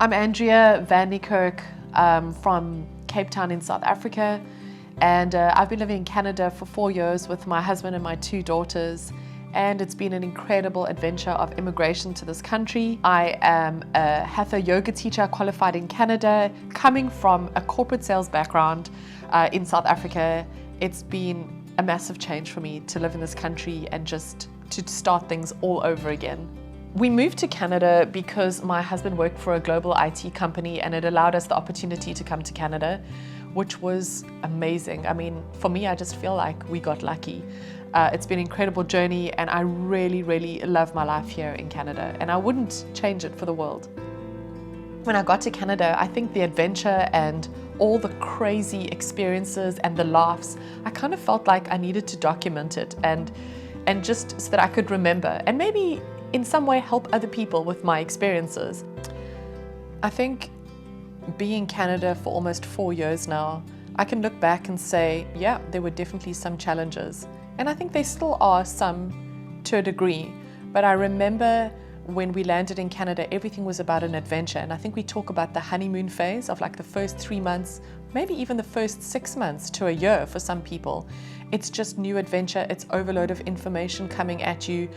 I'm Andrea van Niekerk from Cape Town in South Africa, and I've been living in Canada for 4 years with my husband and my 2 daughters, and it's been an incredible adventure of immigration to this country. I am a Hatha yoga teacher qualified in Canada, coming from a corporate sales background in South Africa. It's been a massive change for me to live in this country and just to start things all over again. We moved to Canada because my husband worked for a global IT company, and it allowed us the opportunity to come to Canada, which was amazing. I mean, for me, I just feel like we got lucky. It's been an incredible journey, and I really, really love my life here in Canada, and I wouldn't change it for the world. When I got to Canada, I think the adventure and all the crazy experiences and the laughs, I kind of felt like I needed to document it and just so that I could remember and maybe in some way help other people with my experiences. I think being in Canada for almost 4 years now, I can look back and say, yeah, there were definitely some challenges. And I think there still are some to a degree. But I remember when we landed in Canada, everything was about an adventure. And I think we talk about the honeymoon phase of like the first 3 months, maybe even the first 6 months to a year for some people. It's just new adventure. It's overload of information coming at you.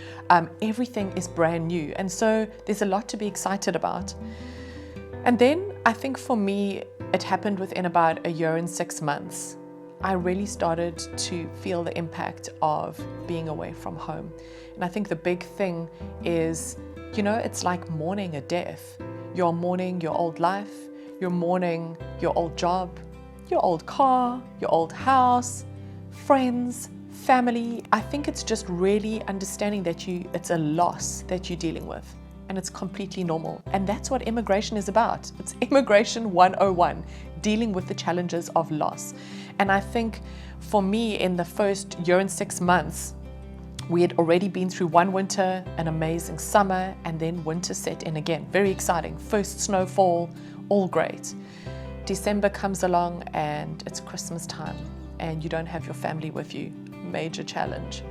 Everything is brand new. And so there's a lot to be excited about. And then I think for me, it happened within about 1 year and 6 months. I really started to feel the impact of being away from home. And I think the big thing is, you know, it's like mourning a death. You're mourning your old life, you're mourning your old job, your old car, your old house, friends, family. I think it's just really understanding that it's a loss that you're dealing with, and it's completely normal. And that's what immigration is about. It's immigration 101, dealing with the challenges of loss. And I think for me, in the first 1 year and 6 months, we had already been through one winter, an amazing summer, and then winter set in again. Very exciting. First snowfall, all great. December comes along and it's Christmas time and you don't have your family with you. Major challenge.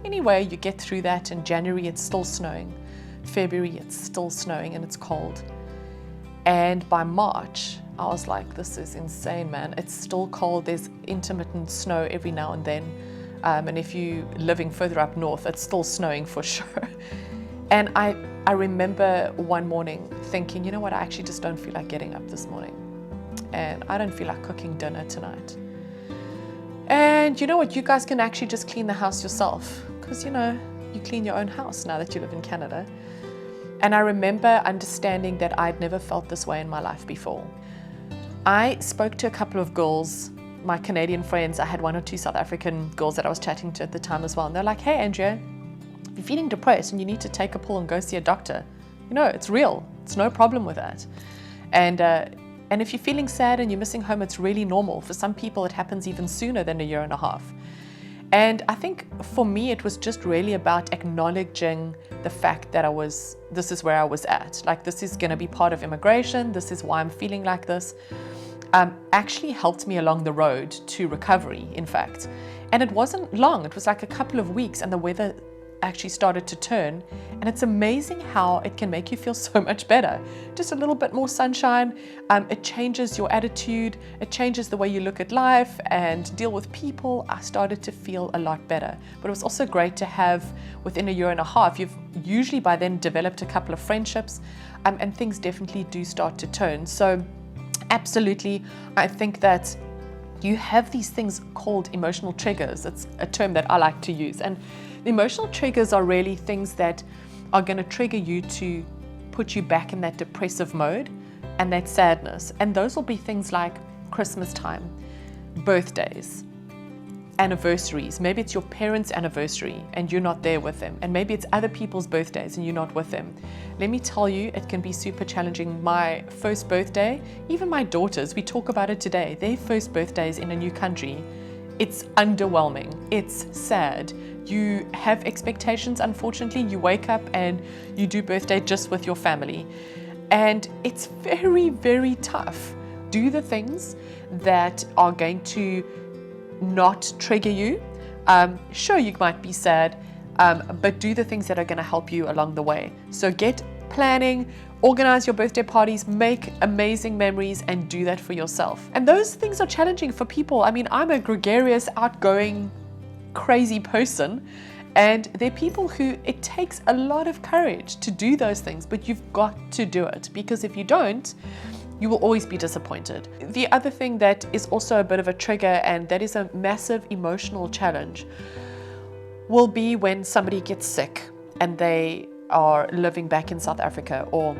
Anyway, you get through that. In January, it's still snowing. February, it's still snowing and it's cold. And by March, I was like, this is insane, man. It's still cold. There's intermittent snow every now and then. And if you're living further up north, it's still snowing for sure. And I remember one morning thinking, you know what, I actually just don't feel like getting up this morning. And I don't feel like cooking dinner tonight. And you know what, you guys can actually just clean the house yourself, because you know, you clean your own house now that you live in Canada. And I remember understanding that I'd never felt this way in my life before. I spoke to a couple of girls, my Canadian friends. I had 1 or 2 South African girls that I was chatting to at the time as well. And they're like, hey, Andrea, if you're feeling depressed and you need to take a pill and go see a doctor, you know, it's real. It's no problem with that. And if you're feeling sad and you're missing home, it's really normal. For some people, it happens even sooner than 1.5 years. And I think for me, it was just really about acknowledging the fact that this is where I was at. Like, this is going to be part of immigration. This is why I'm feeling like this. Actually helped me along the road to recovery, in fact. And it wasn't long. It was like a couple of weeks and the weather actually started to turn. And it's amazing how it can make you feel so much better. Just a little bit more sunshine. It changes your attitude. It changes the way you look at life and deal with people. I started to feel a lot better. But it was also great to have, within 1.5 years, you've usually by then developed a couple of friendships, and things definitely do start to turn. So absolutely, I think that you have these things called emotional triggers. It's a term that I like to use. And the emotional triggers are really things that are going to trigger you to put you back in that depressive mode and that sadness. And those will be things like Christmas time, birthdays, anniversaries. Maybe it's your parents' anniversary and you're not there with them. And maybe it's other people's birthdays and you're not with them. Let me tell you, it can be super challenging. My first birthday, even my daughters, we talk about it today, their first birthdays in a new country, it's underwhelming. It's sad. You have expectations, unfortunately. You wake up and you do birthday just with your family. And it's very, very tough. Do the things that are going to not trigger you. Sure, you might be sad, but do the things that are going to help you along the way. So get planning, Organize your birthday parties, make amazing memories, and do that for yourself. And those things are challenging for people. I mean, I'm a gregarious, outgoing, crazy person, and there are people who it takes a lot of courage to do those things, but you've got to do it, because if you don't, you will always be disappointed. The other thing that is also a bit of a trigger, and that is a massive emotional challenge, will be when somebody gets sick and they are living back in South Africa or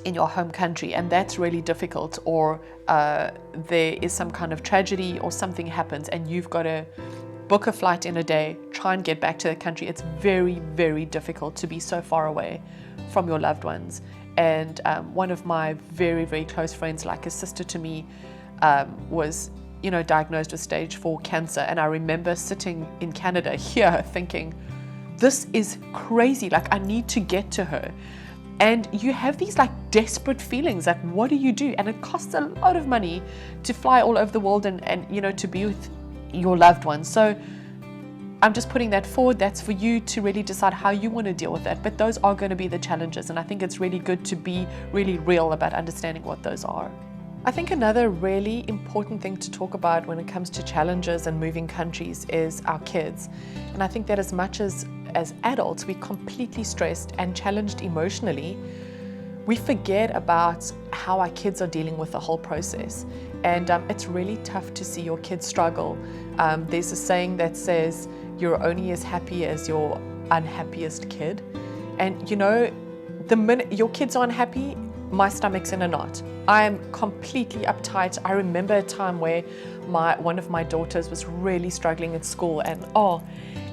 in your home country, and that's really difficult, or there is some kind of tragedy or something happens and you've got to book a flight in a day, try and get back to the country. It's very, very difficult to be so far away from your loved ones. And one of my very, very close friends, like a sister to me, was diagnosed with stage 4 cancer. And I remember sitting in Canada here thinking, this is crazy, like I need to get to her. And you have these like desperate feelings, like what do you do? And it costs a lot of money to fly all over the world and to be with your loved ones. So I'm just putting that forward. That's for you to really decide how you want to deal with that. But those are going to be the challenges. And I think it's really good to be really real about understanding what those are. I think another really important thing to talk about when it comes to challenges and moving countries is our kids. And I think that as much as adults, we're completely stressed and challenged emotionally, we forget about how our kids are dealing with the whole process. And it's really tough to see your kids struggle. There's a saying that says, you're only as happy as your unhappiest kid. And the minute your kids are unhappy, my stomach's in a knot. I'm completely uptight. I remember a time where one of my daughters was really struggling at school, and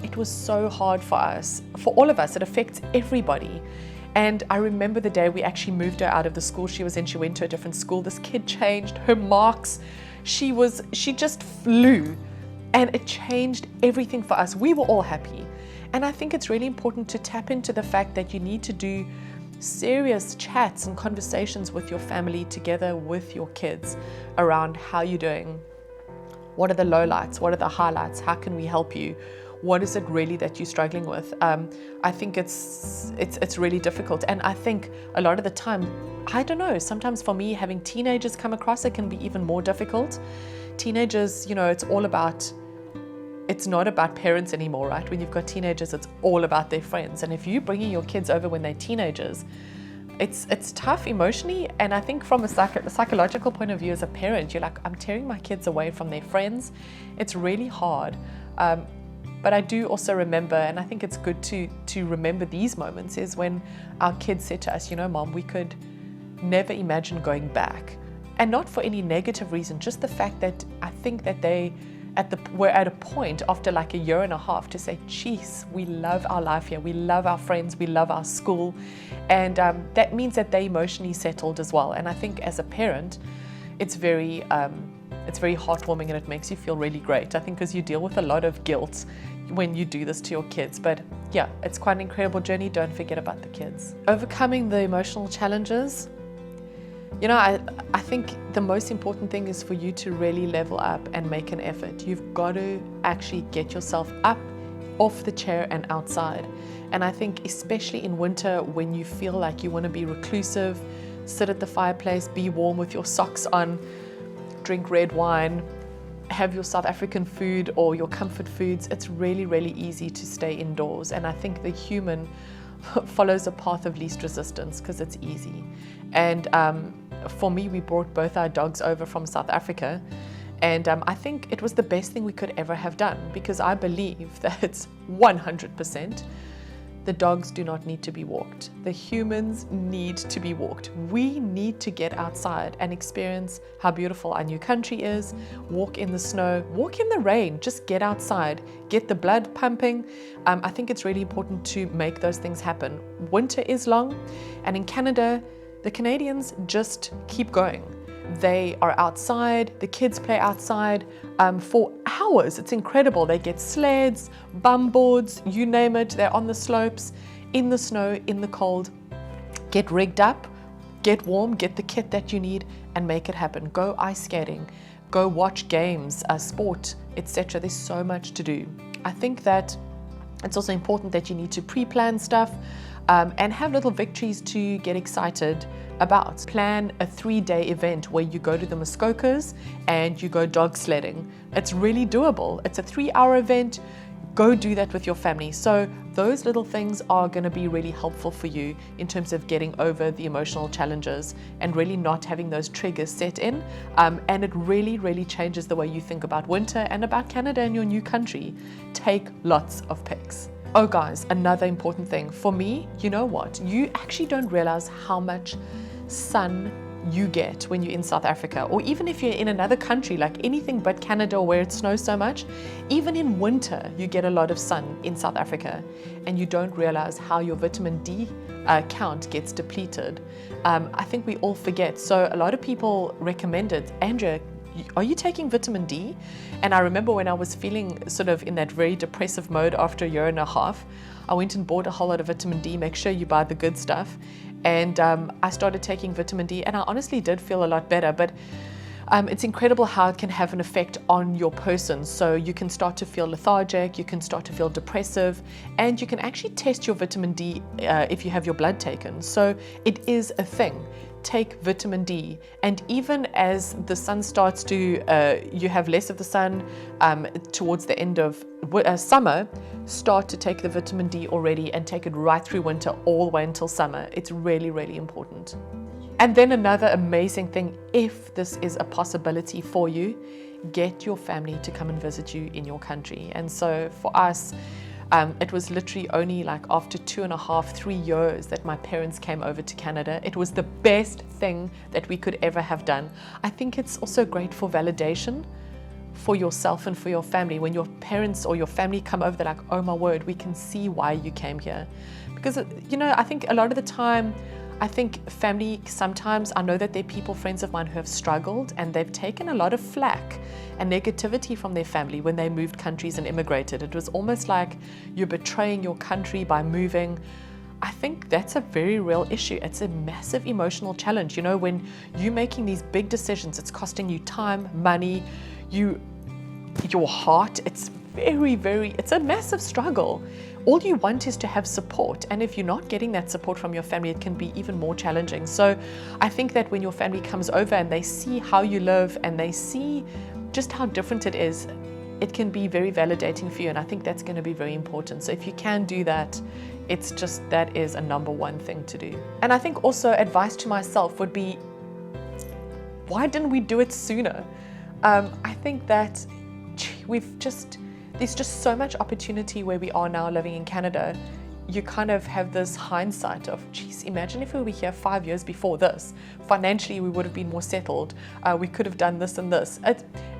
it was so hard for us, for all of us. It affects everybody. And I remember the day we actually moved her out of the school she was in. She went to a different school. This kid changed her marks. She just flew, and it changed everything for us. We were all happy. And I think it's really important to tap into the fact that you need to do serious chats and conversations with your family together with your kids around how you're doing. What are the lowlights? What are the highlights? How can we help you? What is it really that you're struggling with? I think it's really difficult. And I think a lot of the time, I don't know, sometimes for me, having teenagers come across, it can be even more difficult. Teenagers, it's not about parents anymore, right? When you've got teenagers, it's all about their friends. And if you're bringing your kids over when they're teenagers, it's tough emotionally. And I think from a psychological point of view as a parent, you're like, I'm tearing my kids away from their friends. It's really hard. But I do also remember, and I think it's good to remember these moments, is when our kids said to us, Mom, we could never imagine going back. And not for any negative reason, just the fact that I think that we're at a point after like a year and a half to say, geez, we love our life here. We love our friends. We love our school. And that means that they emotionally settled as well. And I think as a parent, it's very heartwarming, and it makes you feel really great. I think because you deal with a lot of guilt when you do this to your kids. But yeah, it's quite an incredible journey. Don't forget about the kids. Overcoming the emotional challenges. I think the most important thing is for you to really level up and make an effort. You've got to actually get yourself up off the chair and outside. And I think especially in winter, when you feel like you want to be reclusive, sit at the fireplace, be warm with your socks on, drink red wine, have your South African food or your comfort foods, it's really, really easy to stay indoors. And I think the human follows a path of least resistance because it's easy. And for me, we brought both our dogs over from South Africa, and I think it was the best thing we could ever have done, because I believe that it's 100%. The dogs do not need to be walked. The humans need to be walked. We need to get outside and experience how beautiful our new country is, walk in the snow, walk in the rain, just get outside, get the blood pumping. I think it's really important to make those things happen. Winter is long, and in Canada, the Canadians just keep going. They are outside, the kids play outside for hours. It's incredible. They get sleds, bum boards, you name it. They're on the slopes, in the snow, in the cold. Get rigged up, get warm, get the kit that you need, and make it happen. Go ice skating, go watch games, sport, etc. There's so much to do. I think that it's also important that you need to pre-plan stuff. and have little victories to get excited about. Plan a 3-day event where you go to the Muskokas and you go dog sledding. It's really doable. It's a 3-hour event. Go do that with your family. So those little things are going to be really helpful for you in terms of getting over the emotional challenges and really not having those triggers set in. And it really, really changes the way you think about winter and about Canada and your new country. Take lots of pics. Oh guys, another important thing. For me, you know what? You actually don't realize how much sun you get when you're in South Africa, or even if you're in another country like anything but Canada where it snows so much. Even in winter you get a lot of sun in South Africa, and you don't realize how your vitamin D count gets depleted. I think we all forget. So a lot of people recommended, Andrea, are you taking vitamin D? And I remember when I was feeling sort of in that very depressive mode after a year and a half, I went and bought a whole lot of vitamin D. Make sure you buy the good stuff. And I started taking vitamin D, and I honestly did feel a lot better. But it's incredible how it can have an effect on your person. So you can start to feel lethargic, you can start to feel depressive, and you can actually test your vitamin D if you have your blood taken. So it is a thing. Take vitamin D, and even as the sun starts to, you have less of the sun towards the end of summer, start to take the vitamin D already and take it right through winter all the way until summer. It's really, really important. And then another amazing thing, if this is a possibility for you, get your family to come and visit you in your country. And so for us, it was literally only like after 2.5, 3 years that my parents came over to Canada. It was the best thing that we could ever have done. I think it's also great for validation for yourself and for your family. When your parents or your family come over, they're like, oh my word, we can see why you came here. Because, you know, I think a lot of the time, I think family sometimes, I know that there are people, friends of mine who have struggled and they've taken a lot of flack and negativity from their family when they moved countries and immigrated. It was almost like you're betraying your country by moving. I think that's a very real issue. It's a massive emotional challenge. You know, when you're making these big decisions, it's costing you time, money, your heart. It's it's a massive struggle. All you want is to have support, and if you're not getting that support from your family, it can be even more challenging. So I think that when your family comes over and they see how you live and they see just how different it is, it can be very validating for you, and I think that's going to be very important. So if you can do that, it's just, that is a number one thing to do. And I think also advice to myself would be, why didn't we do it sooner? I think that there's just so much opportunity where we are now living in Canada. You kind of have this hindsight of, geez, imagine if we were here 5 years before this. Financially, we would have been more settled. We could have done this and this.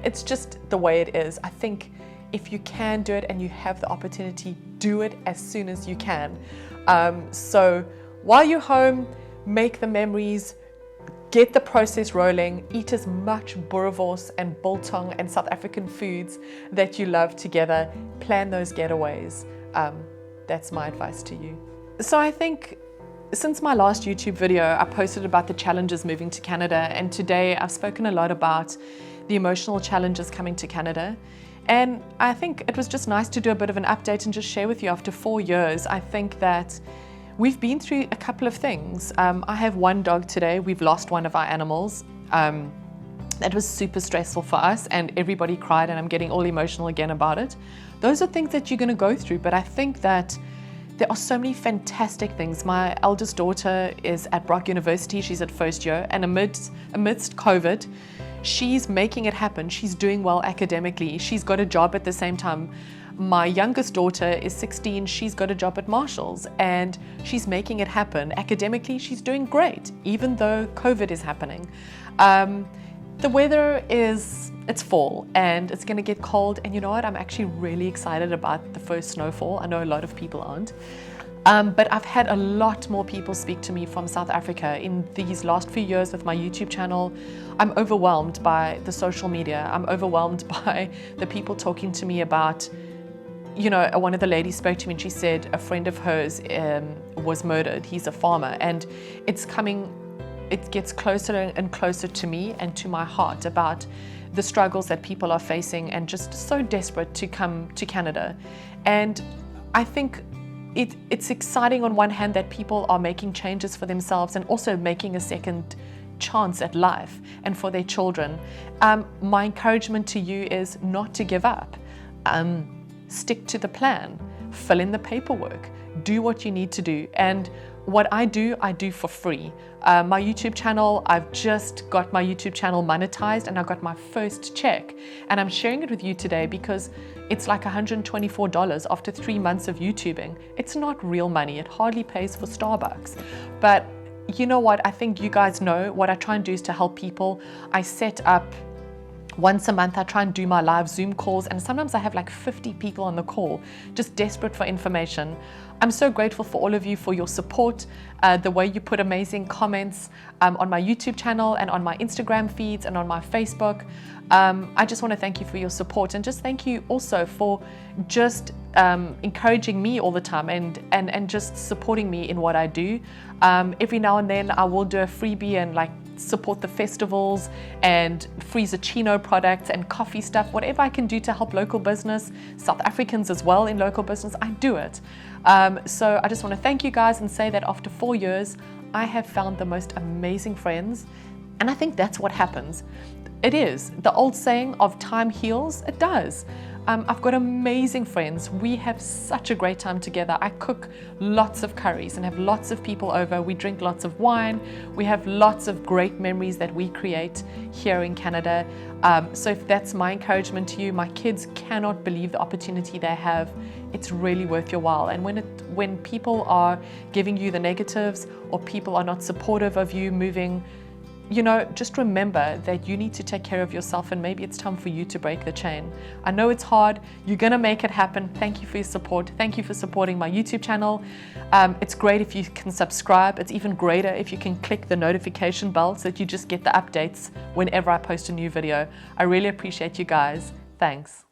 It's just the way it is. I think if you can do it and you have the opportunity, do it as soon as you can. So while you're home, make the memories, get the process rolling, eat as much boerewors and biltong and South African foods that you love together, plan those getaways. That's my advice to you. So I think since my last YouTube video, I posted about the challenges moving to Canada, and today I've spoken a lot about the emotional challenges coming to Canada. And I think it was just nice to do a bit of an update and just share with you after 4 years. I think that we've been through a couple of things. I have one dog today. We've lost one of our animals. That was super stressful for us, and everybody cried, and I'm getting all emotional again about it. Those are things that you're going to go through, but I think that there are so many fantastic things. My eldest daughter is at Brock University. She's at first year, and amidst COVID, she's making it happen. She's doing well academically. She's got a job at the same time. My youngest daughter is 16. She's got a job at Marshall's, and she's making it happen. Academically, she's doing great, even though COVID is happening. The weather it's fall, and it's going to get cold, and you know what? I'm actually really excited about the first snowfall. I know a lot of people aren't. But I've had a lot more people speak to me from South Africa in these last few years with my YouTube channel. I'm overwhelmed by the social media. I'm overwhelmed by the people talking to me about, you know, one of the ladies spoke to me and she said a friend of hers was murdered. He's a farmer, and it gets closer and closer to me and to my heart about the struggles that people are facing and just so desperate to come to Canada. And I think it's exciting on one hand that people are making changes for themselves and also making a second chance at life and for their children. My encouragement to you is not to give up. Stick to the plan, fill in the paperwork, do what you need to do. And what I do for free. My YouTube channel, I've just got my YouTube channel monetized and I got my first check. And I'm sharing it with you today because it's like $124 after 3 months of YouTubing. It's not real money. It hardly pays for Starbucks. But you know what? I think you guys know what I try and do is to help people. I set up once a month, I try and do my live Zoom calls, and sometimes I have like 50 people on the call, just desperate for information. I'm so grateful for all of you for your support, the way you put amazing comments on my YouTube channel and on my Instagram feeds and on my Facebook. I just want to thank you for your support, and just thank you also for just encouraging me all the time and just supporting me in what I do. Every now and then I will do a freebie and like support the festivals and free Zacchino products and coffee stuff, whatever I can do to help local business, South Africans as well in local business, I do it. So I just want to thank you guys and say that after 4 years, I have found the most amazing friends. And I think that's what happens. It is. The old saying of time heals, it does. I've got amazing friends. We have such a great time together. I cook lots of curries and have lots of people over. We drink lots of wine. We have lots of great memories that we create here in Canada. So if that's my encouragement to you, my kids cannot believe the opportunity they have. It's really worth your while. And when people are giving you the negatives or people are not supportive of you moving, you know, just remember that you need to take care of yourself, and maybe it's time for you to break the chain. I know it's hard. You're going to make it happen. Thank you for your support. Thank you for supporting my YouTube channel. It's great if you can subscribe. It's even greater if you can click the notification bell so that you just get the updates whenever I post a new video. I really appreciate you guys. Thanks.